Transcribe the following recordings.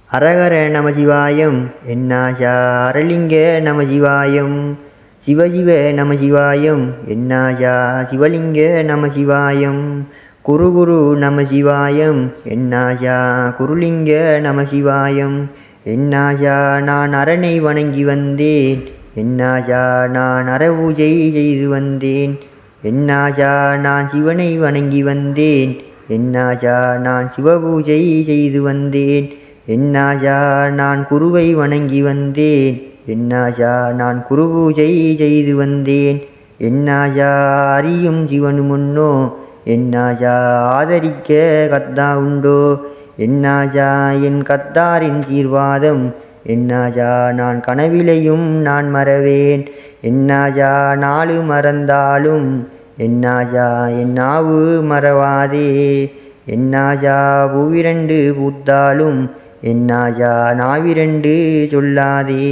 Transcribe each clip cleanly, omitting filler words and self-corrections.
அரகர நமசிவாயம் என்னாஷா அரலிங்க நமசிவாயம் சிவசிவ நமசிவாயம் என்னாஷா சிவலிங்க நமசிவாயம் குரு நமசிவாயம் என்னாஷா குருலிங்க நமசிவாயம் என்னாஷா நான் அரனை வணங்கி வந்தேன் என்னாஷா நான் அறபூஜை செய்து வந்தேன் என்னாஷா நான் சிவனை வணங்கி வந்தேன் என்னாஷா நான் சிவபூஜை செய்து வந்தேன் என்னாஷா நான் குருவை வணங்கி வந்தேன் என்னாஷா நான் குரு பூஜை செய்து வந்தேன் என்னாஷா அறியும் சிவனு முன்னோ என்னாஷா ஆதரிக்க கத்தா உண்டோ என்னாஷா என் கத்தாரின் சீர்வாதம் என்னாஷா நான் கனவிலையும் நான் மறவேன் என்னாஷா நாலு மறந்தாலும் என்னாஷா என் நாவு மறவாதே என்னாஷா பூவிரண்டு பூத்தாலும் என்னாஷா நாவிரண்டு சொல்லாதே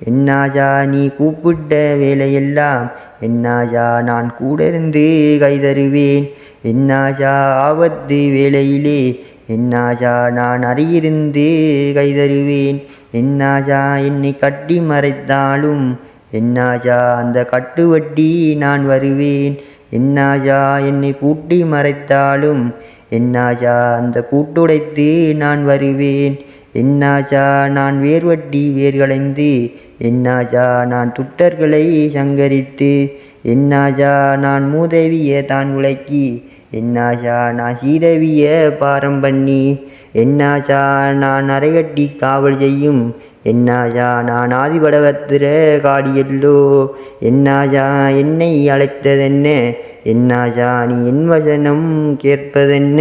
என்னாஷா நீ கூப்பிட்ட வேலையெல்லாம் என்னாஷா நான் கூட இருந்து கைதருவேன் என்னாஷா ஆபத்து வேலையிலே என்னாஷா நான் அருகிருந்து கைதருவேன் என்னாஷா என்னை கட்டி மறைத்தாலும் என்னாஷா அந்த கட்டுவட்டி நான் வருவேன் என்னாஷா என்னை பூட்டி மறைத்தாலும் என்னாஷா அந்த பூட்டுடைத்து நான் வருவேன் என்னாஷா நான் வேர்வட்டி வேர்களைந்து என்னாஷா நான் துட்டர்களை சங்கரித்து என்னாஷா நான் மூதேவிய தான் உழைக்கி என்னாஷா நான் சீதவிய பாரம் பண்ணி என்னாஷா நான் அரைகட்டி காவல் செய்யும் என்னாஷா நான் ஆதிபடகத்திர காடியல்லோ என்னாஷா என்னை அழைத்ததென்ன என்னாஷா நீ என் வசனம் கேட்பதென்ன.